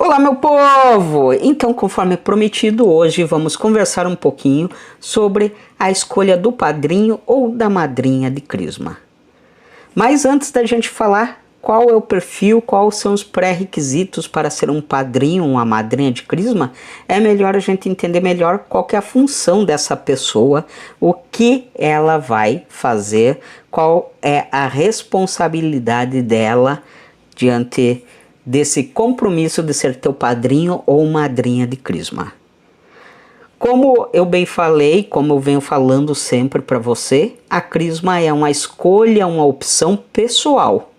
Olá, meu povo! Então, conforme prometido, hoje vamos conversar um pouquinho sobre a escolha do padrinho ou da madrinha de crisma. Mas antes da gente falar qual é o perfil, quais são os pré-requisitos para ser um padrinho ou uma madrinha de crisma, é melhor a gente entender melhor qual que é a função dessa pessoa, o que ela vai fazer, qual é a responsabilidade dela diante desse compromisso de ser teu padrinho ou madrinha de crisma. Como eu bem falei, como eu venho falando sempre para você, a crisma é uma escolha, uma opção pessoal.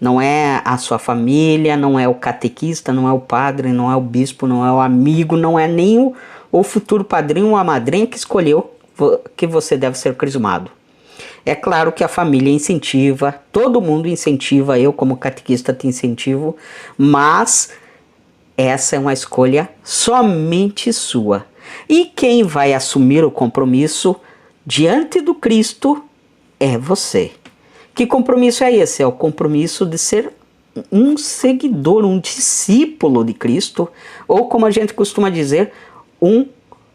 Não é a sua família, não é o catequista, não é o padre, não é o bispo, não é o amigo, não é nem o futuro padrinho ou a madrinha que escolheu que você deve ser crismado. É claro que a família incentiva, todo mundo incentiva, eu como catequista te incentivo, mas essa é uma escolha somente sua. E quem vai assumir o compromisso diante do Cristo é você. Que compromisso é esse? É o compromisso de ser um seguidor, um discípulo de Cristo, ou como a gente costuma dizer, um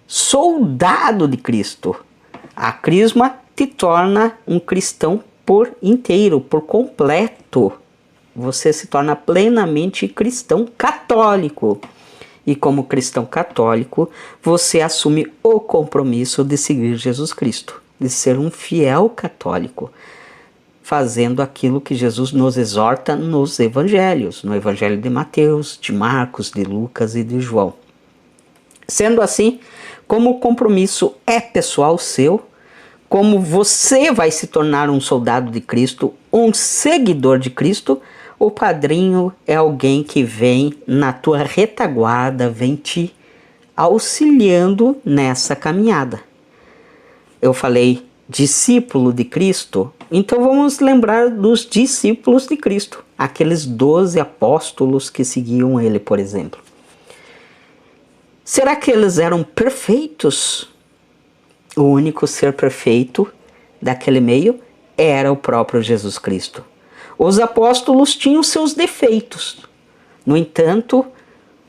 soldado de Cristo. A crisma te torna um cristão por inteiro, por completo. Você se torna plenamente cristão católico. E como cristão católico, você assume o compromisso de seguir Jesus Cristo, de ser um fiel católico, fazendo aquilo que Jesus nos exorta nos evangelhos, no evangelho de Mateus, de Marcos, de Lucas e de João. Sendo assim, como o compromisso é pessoal seu, como você vai se tornar um soldado de Cristo, um seguidor de Cristo, o padrinho é alguém que vem na tua retaguarda, vem te auxiliando nessa caminhada. Eu falei discípulo de Cristo, então vamos lembrar dos discípulos de Cristo, aqueles 12 apóstolos que seguiam ele, por exemplo. Será que eles eram perfeitos? O único ser perfeito daquele meio era o próprio Jesus Cristo. Os apóstolos tinham seus defeitos. No entanto,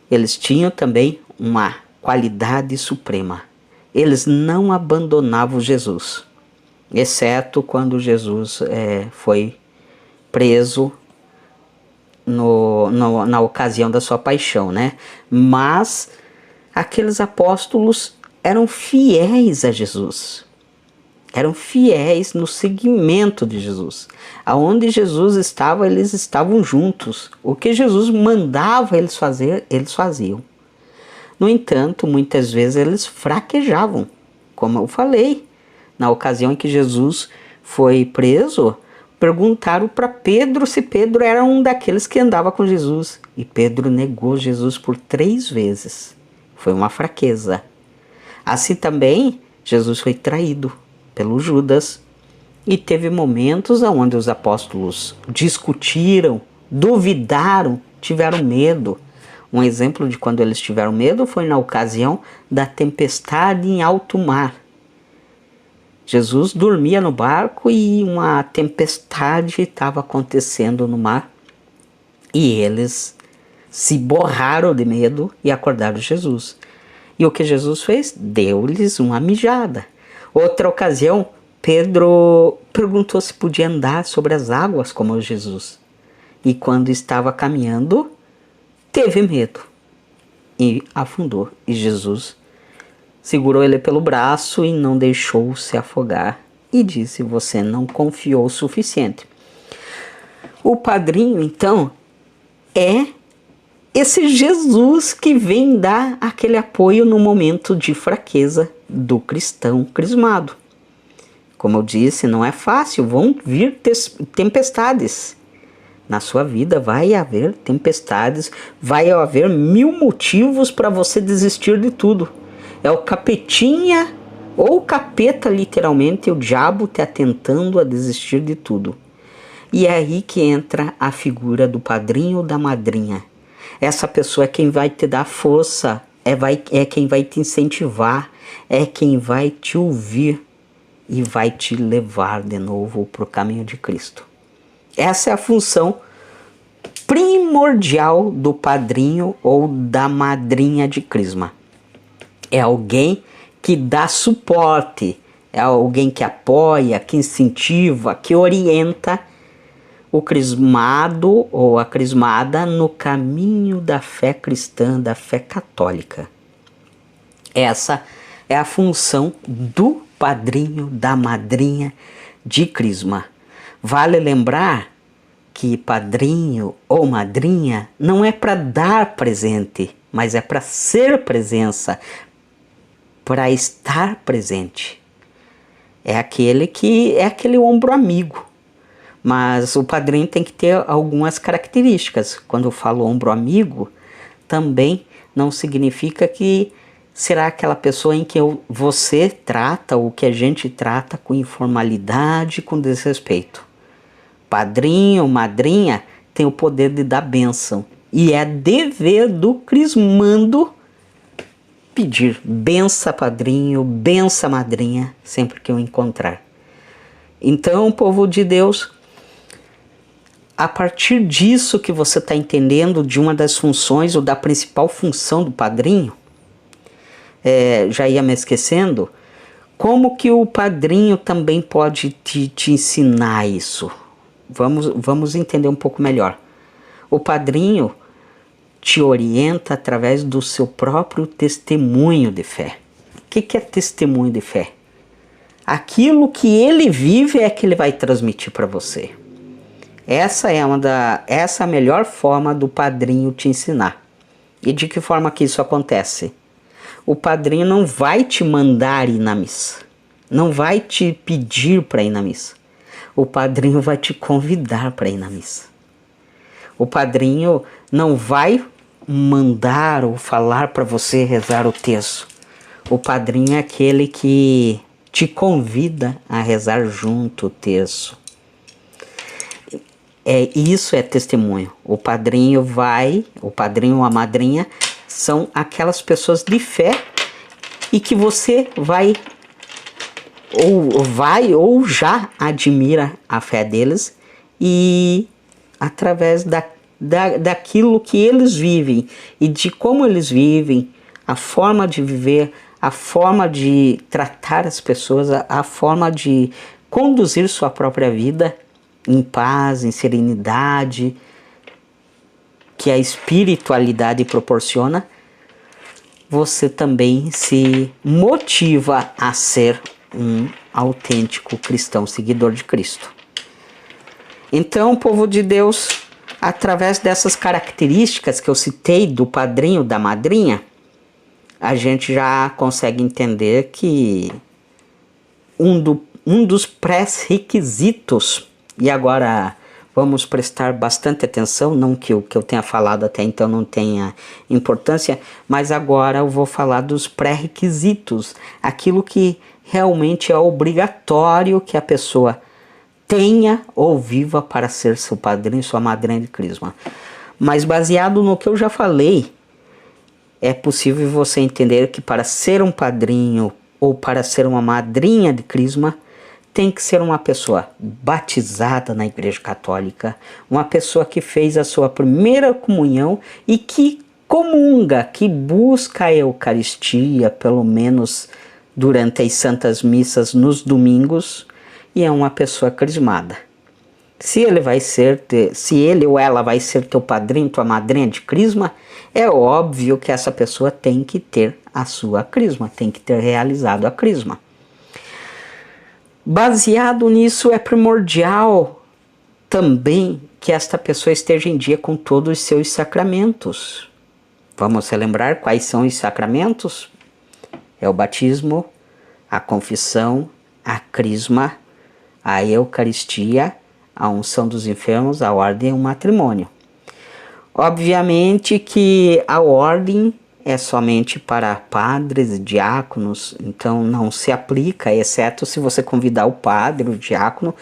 eles tinham também uma qualidade suprema. Eles não abandonavam Jesus, exceto quando Jesus foi preso na ocasião da sua paixão, né? Mas aqueles apóstolos eram fiéis a Jesus, eram fiéis no seguimento de Jesus. Aonde Jesus estava, eles estavam juntos. O que Jesus mandava eles fazer, eles faziam. No entanto, muitas vezes eles fraquejavam, como eu falei. Na ocasião em que Jesus foi preso, perguntaram para Pedro se Pedro era um daqueles que andava com Jesus. E Pedro negou Jesus por 3 vezes. Foi uma fraqueza. Assim também, Jesus foi traído pelo Judas e teve momentos onde os apóstolos discutiram, duvidaram, tiveram medo. Um exemplo de quando eles tiveram medo foi na ocasião da tempestade em alto mar. Jesus dormia no barco e uma tempestade estava acontecendo no mar e eles se borraram de medo e acordaram Jesus. E o que Jesus fez? Deu-lhes uma mijada. Outra ocasião, Pedro perguntou se podia andar sobre as águas como Jesus. E quando estava caminhando, teve medo e afundou. E Jesus segurou ele pelo braço e não deixou se afogar. E disse, você não confiou o suficiente. O padrinho, então, é esse Jesus que vem dar aquele apoio no momento de fraqueza do cristão crismado. Como eu disse, não é fácil, vão vir tempestades. Na sua vida vai haver tempestades, vai haver 1000 motivos para você desistir de tudo. É o capetinha, ou o capeta literalmente, o diabo te atentando a desistir de tudo. E é aí que entra a figura do padrinho ou da madrinha. Essa pessoa é quem vai te dar força, é quem vai te incentivar, é quem vai te ouvir e vai te levar de novo para o caminho de Cristo. Essa é a função primordial do padrinho ou da madrinha de crisma. É alguém que dá suporte, é alguém que apoia, que incentiva, que orienta o crismado ou a crismada no caminho da fé cristã, da fé católica. Essa é a função do padrinho, da madrinha de crisma. Vale lembrar que padrinho ou madrinha não é para dar presente, mas é para ser presença, para estar presente. É aquele ombro amigo. Mas o padrinho tem que ter algumas características. Quando eu falo ombro amigo, também não significa que será aquela pessoa em que você trata, ou que a gente trata com informalidade, com desrespeito. Padrinho, madrinha tem o poder de dar bênção. E é dever do crismando pedir benção padrinho, benção madrinha, sempre que eu encontrar. Então, povo de Deus, a partir disso que você está entendendo de uma das funções, ou da principal função do padrinho, já ia me esquecendo, como que o padrinho também pode te ensinar isso? Vamos entender um pouco melhor. O padrinho te orienta através do seu próprio testemunho de fé. O que é testemunho de fé? Aquilo que ele vive é que ele vai transmitir para você. Essa é a melhor forma do padrinho te ensinar. E de que forma que isso acontece? O padrinho não vai te mandar ir na missa. Não vai te pedir para ir na missa. O padrinho vai te convidar para ir na missa. O padrinho não vai mandar ou falar para você rezar o terço. O padrinho é aquele que te convida a rezar junto o terço. Isso é testemunho. O padrinho ou a madrinha são aquelas pessoas de fé e que você vai ou já admira a fé deles, e através daquilo que eles vivem e de como eles vivem, a forma de viver, a forma de tratar as pessoas, a forma de conduzir sua própria vida em paz, em serenidade, que a espiritualidade proporciona, você também se motiva a ser um autêntico cristão, seguidor de Cristo. Então, povo de Deus, através dessas características que eu citei do padrinho, da madrinha, a gente já consegue entender que um dos pré-requisitos, e agora vamos prestar bastante atenção, não que o que eu tenha falado até então não tenha importância, mas agora eu vou falar dos pré-requisitos, aquilo que realmente é obrigatório que a pessoa tenha ou viva para ser seu padrinho, sua madrinha de crisma. Mas baseado no que eu já falei, é possível você entender que para ser um padrinho ou para ser uma madrinha de crisma, tem que ser uma pessoa batizada na Igreja Católica, uma pessoa que fez a sua primeira comunhão e que comunga, que busca a Eucaristia, pelo menos durante as Santas Missas nos domingos, e é uma pessoa crismada. Se ele ou ela vai ser teu padrinho, tua madrinha de crisma, é óbvio que essa pessoa tem que ter a sua crisma, tem que ter realizado a crisma. Baseado nisso, é primordial também que esta pessoa esteja em dia com todos os seus sacramentos. Vamos relembrar quais são os sacramentos? É o batismo, a confissão, a crisma, a Eucaristia, a unção dos enfermos, a ordem e o matrimônio. Obviamente que a ordem é somente para padres e diáconos, então não se aplica, exceto se você convidar o padre, o diácono,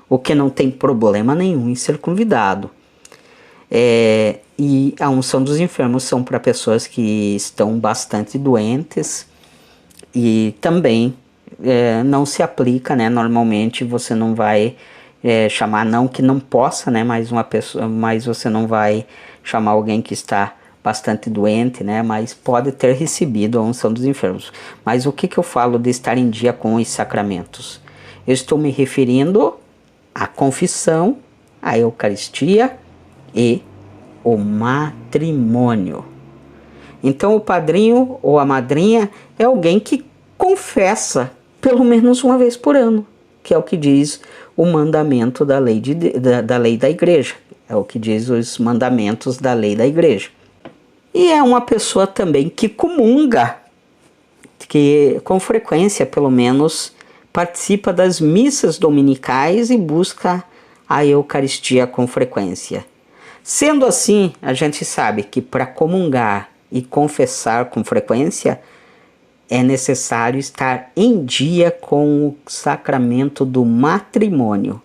o que não tem problema nenhum em ser convidado. E a unção dos enfermos são para pessoas que estão bastante doentes, e também não se aplica, né? Normalmente você não vai chamar, não que não possa, né, mas uma pessoa, mas você não vai chamar alguém que está bastante doente, né, mas pode ter recebido a unção dos enfermos. Mas o que eu falo de estar em dia com os sacramentos? Eu estou me referindo à confissão, à Eucaristia e o matrimônio. Então o padrinho ou a madrinha é alguém que confessa pelo menos uma vez por ano, que é o que diz o mandamento da lei, da lei da igreja. É o que diz os mandamentos da lei da igreja. E é uma pessoa também que comunga, que com frequência pelo menos participa das missas dominicais e busca a Eucaristia com frequência. Sendo assim, a gente sabe que para comungar e confessar com frequência é necessário estar em dia com o sacramento do matrimônio.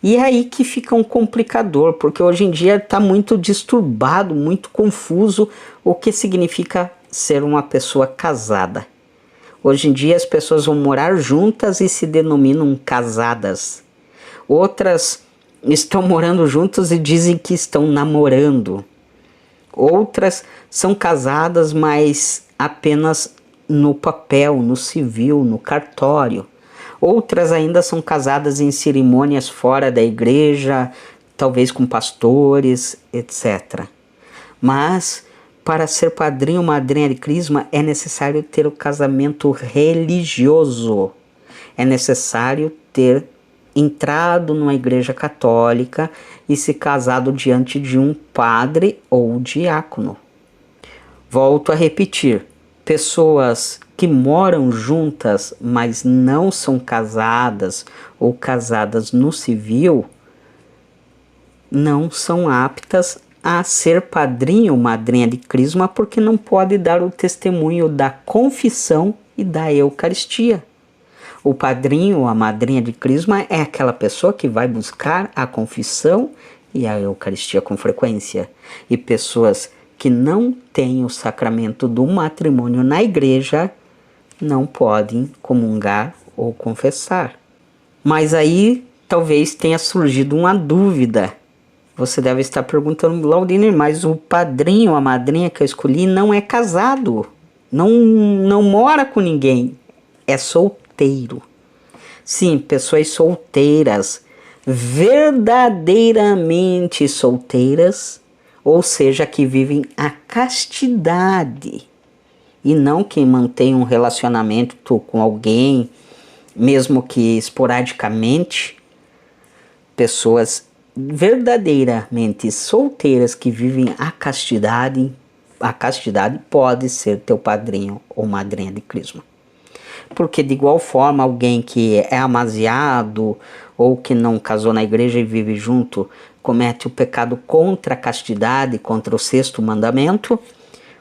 E é aí que fica um complicador, porque hoje em dia está muito disturbado, muito confuso o que significa ser uma pessoa casada. Hoje em dia as pessoas vão morar juntas e se denominam casadas. Outras estão morando juntas e dizem que estão namorando. Outras são casadas, mas apenas no papel, no civil, no cartório. Outras ainda são casadas em cerimônias fora da igreja, talvez com pastores, etc. Mas para ser padrinho ou madrinha de crisma é necessário ter o casamento religioso. É necessário ter entrado numa igreja católica e se casado diante de um padre ou diácono. Volto a repetir, pessoas que moram juntas, mas não são casadas ou casadas no civil, não são aptas a ser padrinho ou madrinha de crisma porque não pode dar o testemunho da confissão e da Eucaristia. O padrinho ou a madrinha de crisma é aquela pessoa que vai buscar a confissão e a Eucaristia com frequência. E pessoas que não têm o sacramento do matrimônio na igreja não podem comungar ou confessar. Mas aí talvez tenha surgido uma dúvida. Você deve estar perguntando, Laudine, mas o padrinho ou a madrinha que eu escolhi não é casado, não mora com ninguém, é solteiro. Sim, pessoas solteiras, verdadeiramente solteiras, ou seja, que vivem a castidade e não que mantêm um relacionamento com alguém, mesmo que esporadicamente. Pessoas verdadeiramente solteiras que vivem a castidade pode ser teu padrinho ou madrinha de crisma. Porque de igual forma alguém que é amasiado ou que não casou na igreja e vive junto comete o pecado contra a castidade, contra o sexto mandamento.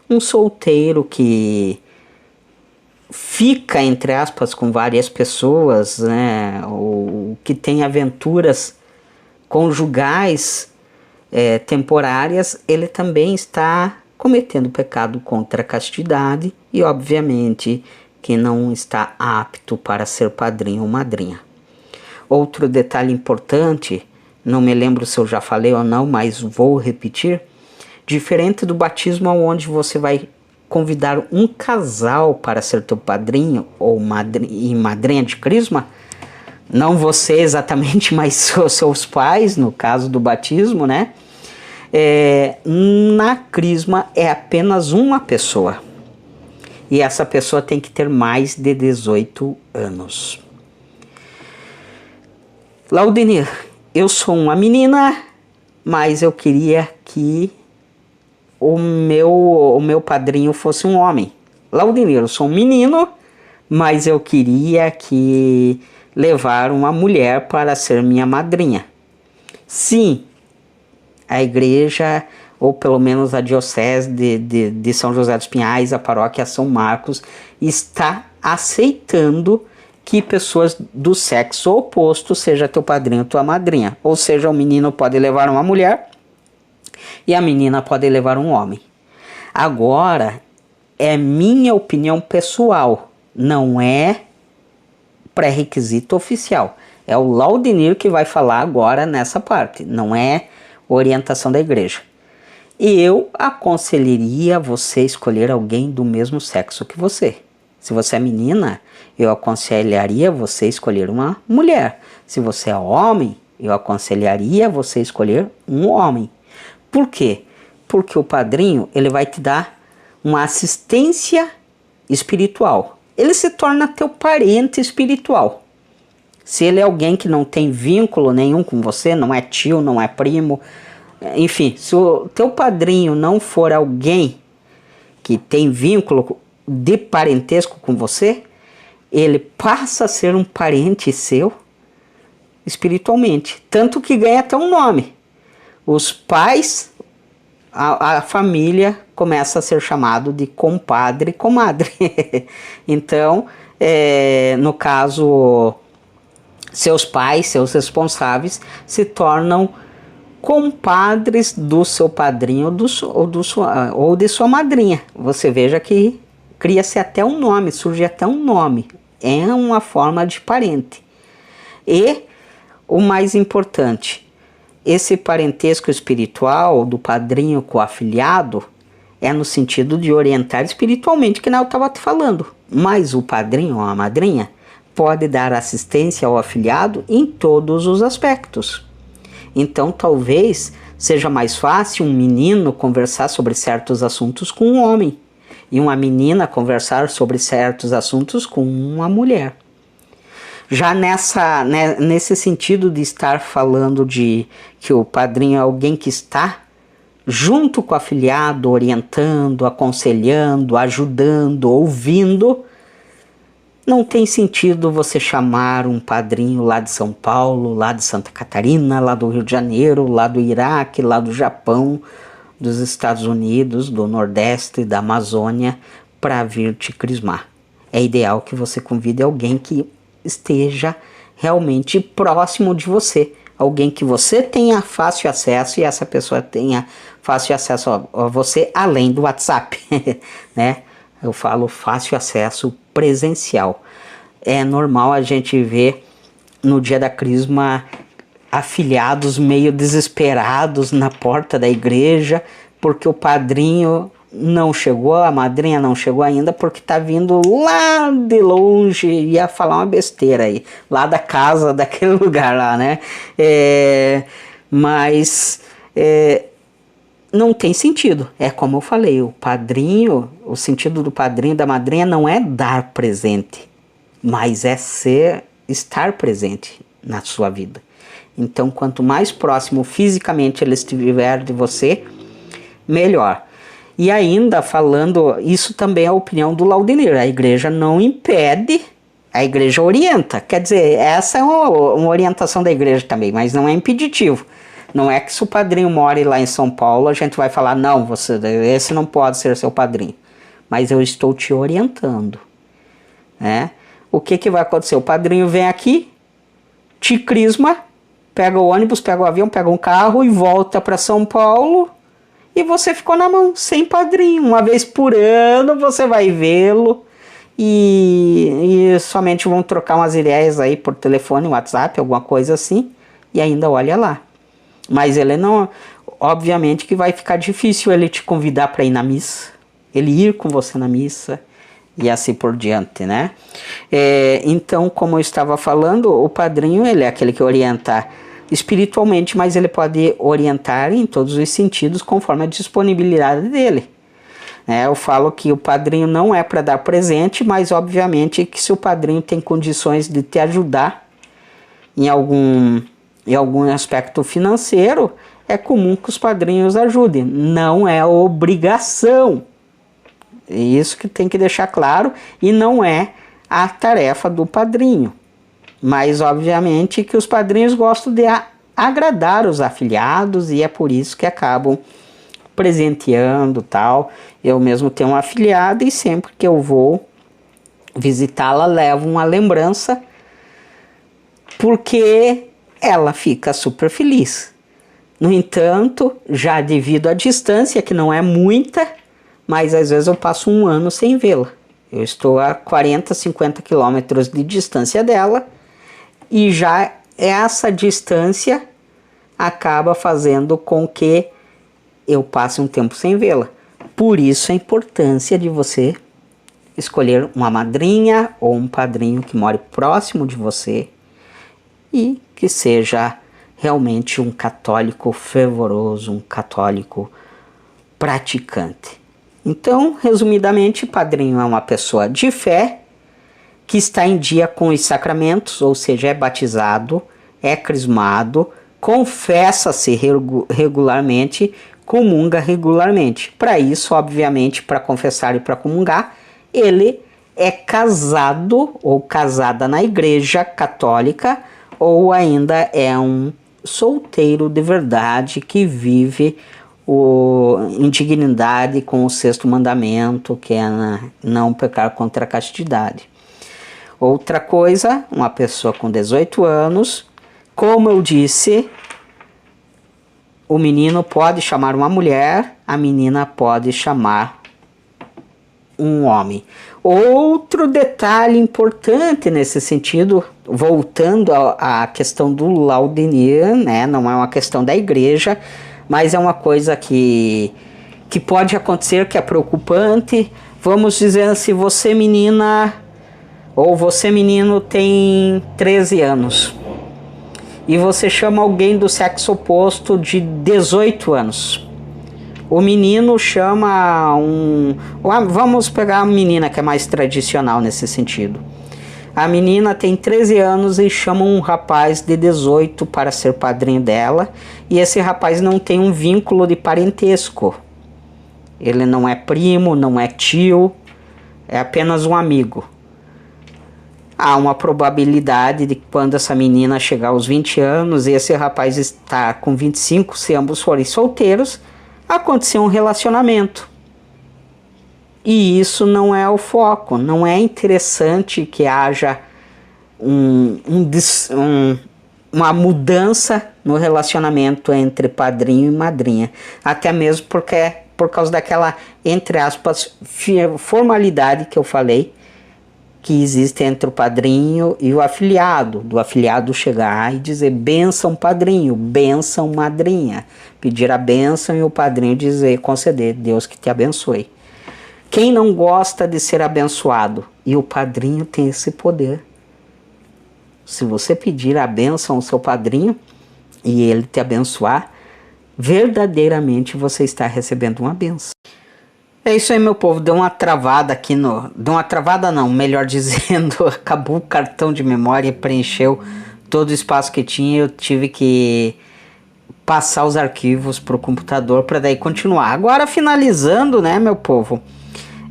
Um solteiro que fica, entre aspas, com várias pessoas, né, ou que tem aventuras conjugais temporárias, ele também está cometendo pecado contra a castidade e, obviamente, que não está apto para ser padrinho ou madrinha. Outro detalhe importante, não me lembro se eu já falei ou não, mas vou repetir, diferente do batismo onde você vai convidar um casal para ser teu padrinho ou madrinha de crisma, não você exatamente, mas seus pais, no caso do batismo, né? Na crisma é apenas uma pessoa. E essa pessoa tem que ter mais de 18 anos. Laudine, eu sou uma menina, mas eu queria que o meu padrinho fosse um homem. Laudine, eu sou um menino, mas eu queria que levar uma mulher para ser minha madrinha. Sim, a igreja, ou pelo menos a diocese de São José dos Pinhais, a paróquia São Marcos, está aceitando que pessoas do sexo oposto seja teu padrinho ou tua madrinha. Ou seja, o menino pode levar uma mulher e a menina pode levar um homem. Agora, é minha opinião pessoal, não é pré-requisito oficial. É o Laudemir que vai falar agora nessa parte, não é orientação da igreja. E eu aconselharia você escolher alguém do mesmo sexo que você. Se você é menina, eu aconselharia você escolher uma mulher. Se você é homem, eu aconselharia você escolher um homem. Por quê? Porque o padrinho, ele vai te dar uma assistência espiritual. Ele se torna teu parente espiritual. Se ele é alguém que não tem vínculo nenhum com você, não é tio, não é primo, enfim, se o teu padrinho não for alguém que tem vínculo de parentesco com você, ele passa a ser um parente seu espiritualmente. Tanto que ganha até um nome. Os pais, a família começa a ser chamado de compadre e comadre. Então, no caso, seus pais, seus responsáveis, se tornam compadres do seu padrinho ou de sua madrinha. Você veja que cria-se até um nome, surge até um nome. É uma forma de parente. E o mais importante, esse parentesco espiritual do padrinho com o afilhado é no sentido de orientar espiritualmente, que eu estava te falando. Mas o padrinho ou a madrinha pode dar assistência ao afilhado em todos os aspectos. Então talvez seja mais fácil um menino conversar sobre certos assuntos com um homem e uma menina conversar sobre certos assuntos com uma mulher. Já nesse sentido de estar falando de que o padrinho é alguém que está junto com o afilhado, orientando, aconselhando, ajudando, ouvindo, não tem sentido você chamar um padrinho lá de São Paulo, lá de Santa Catarina, lá do Rio de Janeiro, lá do Iraque, lá do Japão, dos Estados Unidos, do Nordeste, da Amazônia, para vir te crismar. É ideal que você convide alguém que esteja realmente próximo de você, alguém que você tenha fácil acesso e essa pessoa tenha fácil acesso a você, além do WhatsApp, né? Eu falo fácil acesso presencial. É normal a gente ver no dia da crisma afilhados meio desesperados na porta da igreja porque o padrinho não chegou, a madrinha não chegou ainda porque tá vindo lá de longe, ia falar uma besteira aí, lá da casa, daquele lugar lá, né? Mas não tem sentido. É como eu falei, o padrinho, o sentido do padrinho e da madrinha não é dar presente, mas é estar presente na sua vida. Então, quanto mais próximo fisicamente ele estiver de você, melhor. E ainda falando, isso também é a opinião do Laudemir, a igreja não impede, a igreja orienta. Quer dizer, essa é uma orientação da igreja também, mas não é impeditivo. Não é que se o padrinho mora lá em São Paulo, a gente vai falar, não, esse não pode ser seu padrinho. Mas eu estou te orientando, né? O que vai acontecer? O padrinho vem aqui, te crisma, pega o ônibus, pega o avião, pega um carro e volta para São Paulo e você ficou na mão, sem padrinho. Uma vez por ano você vai vê-lo e somente vão trocar umas ideias aí por telefone, WhatsApp, alguma coisa assim, e ainda olha lá. Mas ele não, obviamente que vai ficar difícil ele te convidar para ir na missa, ele ir com você na missa e assim por diante, né? Então, como eu estava falando, o padrinho ele é aquele que orienta espiritualmente, mas ele pode orientar em todos os sentidos conforme a disponibilidade dele. Eu falo que o padrinho não é para dar presente, mas obviamente que se o padrinho tem condições de te ajudar em algum aspecto financeiro, é comum que os padrinhos ajudem. Não é obrigação. É isso que tem que deixar claro, e não é a tarefa do padrinho. Mas obviamente que os padrinhos gostam de agradar os afilhados e é por isso que acabam presenteando tal. Eu mesmo tenho uma afilhada e sempre que eu vou visitá-la levo uma lembrança porque ela fica super feliz. No entanto, já devido à distância, que não é muita, mas às vezes eu passo um ano sem vê-la. Eu estou a 40, 50 quilômetros de distância dela e já essa distância acaba fazendo com que eu passe um tempo sem vê-la. Por isso a importância de você escolher uma madrinha ou um padrinho que more próximo de você e que seja realmente um católico fervoroso, um católico praticante. Então, resumidamente, padrinho é uma pessoa de fé que está em dia com os sacramentos, ou seja, é batizado, é crismado, confessa-se regularmente, comunga regularmente. Para isso, obviamente, para confessar e para comungar, ele é casado ou casada na igreja católica, ou ainda é um solteiro de verdade que vive em dignidade com o sexto mandamento, que é não pecar contra a castidade. Outra coisa, uma pessoa com 18 anos, como eu disse, o menino pode chamar uma mulher, a menina pode chamar um homem. Outro detalhe importante nesse sentido, voltando à questão do Laudemir, né? Não é uma questão da igreja, mas é uma coisa que pode acontecer, que é preocupante. Vamos dizer, se você menina ou você menino tem 13 anos e você chama alguém do sexo oposto de 18 anos. O menino chama vamos pegar a menina que é mais tradicional nesse sentido. A menina tem 13 anos e chama um rapaz de 18 para ser padrinho dela. E esse rapaz não tem um vínculo de parentesco. Ele não é primo, não é tio, é apenas um amigo. Há uma probabilidade de que quando essa menina chegar aos 20 anos e esse rapaz está com 25, se ambos forem solteiros, acontecer um relacionamento. E isso não é o foco, não é interessante que haja uma mudança no relacionamento entre padrinho e madrinha. Até mesmo porque por causa daquela, entre aspas, formalidade que eu falei, que existe entre o padrinho e o afilhado, do afilhado chegar e dizer bênção padrinho, bênção madrinha, pedir a bênção e o padrinho dizer, conceder, Deus que te abençoe. Quem não gosta de ser abençoado? E o padrinho tem esse poder. Se você pedir a bênção ao seu padrinho e ele te abençoar, verdadeiramente você está recebendo uma bênção. É isso aí, meu povo, deu uma travada aqui deu uma travada não, melhor dizendo, acabou o cartão de memória, preencheu todo o espaço que tinha, eu tive que passar os arquivos para o computador para daí continuar. Agora finalizando, né, meu povo,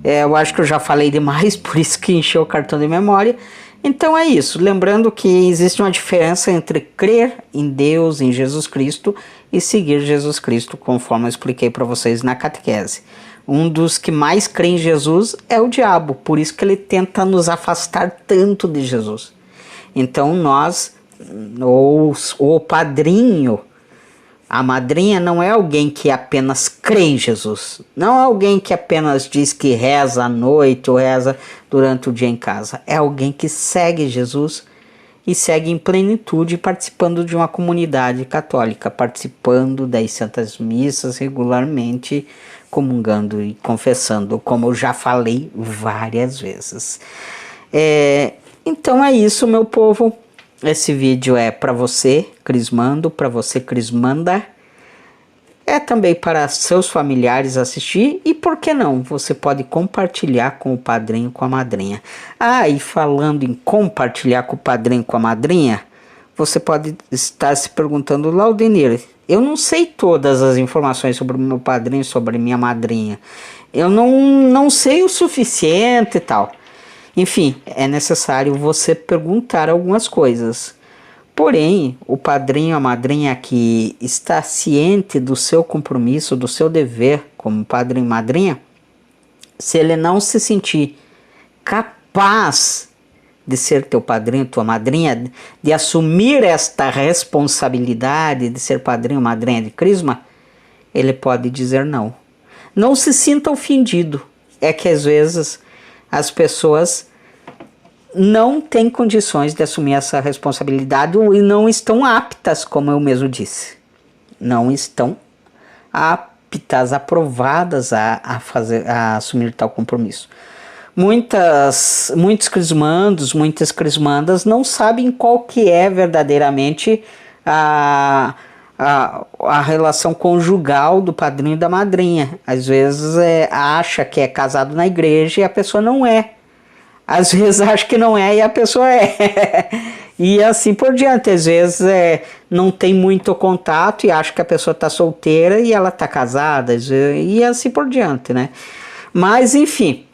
eu acho que eu já falei demais, por isso que encheu o cartão de memória. Então é isso, lembrando que existe uma diferença entre crer em Deus, em Jesus Cristo, e seguir Jesus Cristo, conforme eu expliquei para vocês na catequese. Um dos que mais crê em Jesus é o diabo, por isso que ele tenta nos afastar tanto de Jesus. Então nós, o padrinho, a madrinha não é alguém que apenas crê em Jesus, não é alguém que apenas diz que reza à noite ou reza durante o dia em casa, é alguém que segue Jesus e segue em plenitude participando de uma comunidade católica, participando das santas missas regularmente, comungando e confessando, como eu já falei várias vezes. Então é isso, meu povo. Esse vídeo é para você, crismando, para você, crismanda. É também para seus familiares assistir e, por que não, você pode compartilhar com o padrinho, com a madrinha. Ah, e falando em compartilhar com o padrinho, com a madrinha, você pode estar se perguntando, Laudemir, eu não sei todas as informações sobre o meu padrinho, sobre minha madrinha. Eu não sei o suficiente e tal. Enfim, é necessário você perguntar algumas coisas. Porém, o padrinho, a madrinha que está ciente do seu compromisso, do seu dever como padrinho e madrinha, se ele não se sentir capaz de ser teu padrinho, tua madrinha, de assumir esta responsabilidade de ser padrinho, madrinha de crisma, ele pode dizer não. Não se sinta ofendido. É que às vezes as pessoas não têm condições de assumir essa responsabilidade e não estão aptas, como eu mesmo disse. Não estão aptas, aprovadas a assumir tal compromisso. Muitos crismandos, muitas crismandas não sabem qual que é verdadeiramente a relação conjugal do padrinho e da madrinha. Às vezes acha que é casado na igreja e a pessoa não é. Às vezes acha que não é e a pessoa é. E assim por diante. Às vezes não tem muito contato e acha que a pessoa está solteira e ela está casada. E assim por diante, né? Mas enfim,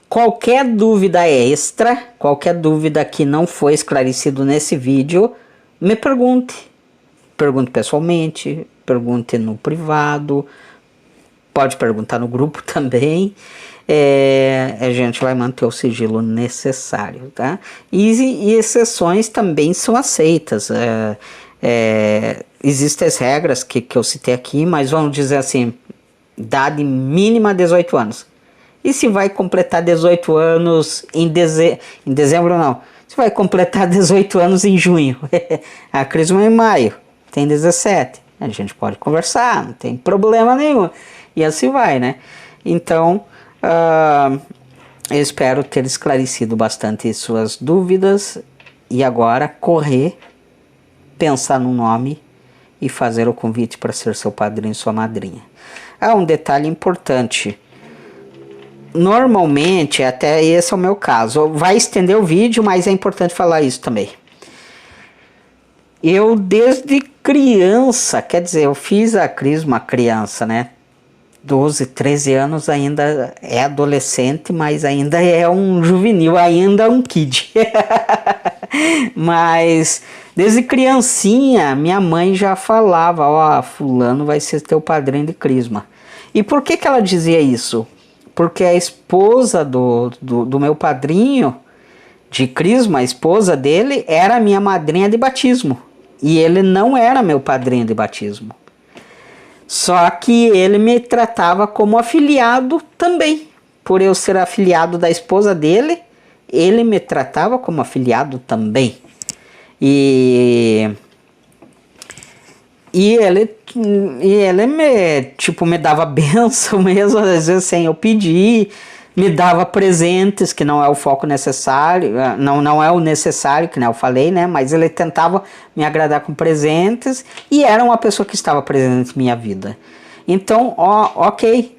qualquer dúvida extra, qualquer dúvida que não foi esclarecido nesse vídeo, me pergunte. Pergunte pessoalmente, pergunte no privado, pode perguntar no grupo também. A gente vai manter o sigilo necessário, tá? E exceções também são aceitas. Existem as regras que eu citei aqui, mas vamos dizer assim, idade mínima 18 anos. E se vai completar 18 anos em dezembro, não. Se vai completar 18 anos em junho. A Crisma é em maio, tem 17. A gente pode conversar, não tem problema nenhum. E assim vai, né? Então, eu espero ter esclarecido bastante suas dúvidas. E agora, correr, pensar no nome e fazer o convite para ser seu padrinho e sua madrinha. Um detalhe importante. Normalmente, até esse é o meu caso, vai estender o vídeo, mas é importante falar isso também. Eu desde criança, quer dizer, eu fiz a Crisma criança, né? 12, 13 anos, ainda é adolescente, mas ainda é um juvenil, ainda é um kid. Mas desde criancinha, minha mãe já falava, ó, fulano vai ser teu padrinho de Crisma. E por que ela dizia isso? Porque a esposa do meu padrinho de Crisma, a esposa dele, era minha madrinha de batismo. E ele não era meu padrinho de batismo. Só que ele me tratava como afiliado também. Por eu ser afiliado da esposa dele, ele me tratava como afiliado também. E ele me dava bênção mesmo, às vezes sem eu pedir, me dava presentes, que não é o foco necessário, não é o necessário, que nem eu falei, né? Mas ele tentava me agradar com presentes e era uma pessoa que estava presente em minha vida. Então, ok,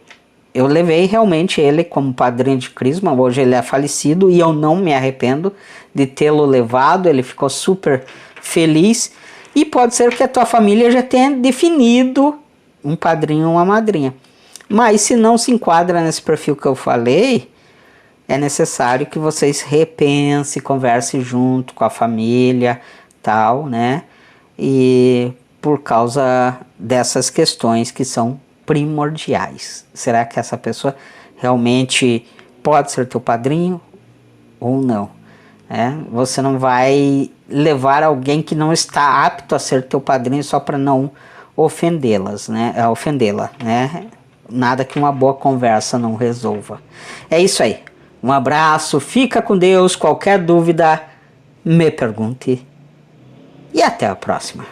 eu levei realmente ele como padrinho de Crisma, hoje ele é falecido e eu não me arrependo de tê-lo levado, ele ficou super feliz. E pode ser que a tua família já tenha definido um padrinho ou uma madrinha. Mas se não se enquadra nesse perfil que eu falei, é necessário que vocês repensem, conversem junto com a família, tal, né? E por causa dessas questões que são primordiais. Será que essa pessoa realmente pode ser teu padrinho ou não? Você não vai levar alguém que não está apto a ser teu padrinho só para não ofendê-la, né? Nada que uma boa conversa não resolva. É isso aí. Um abraço, fica com Deus. Qualquer dúvida, me pergunte. E até a próxima.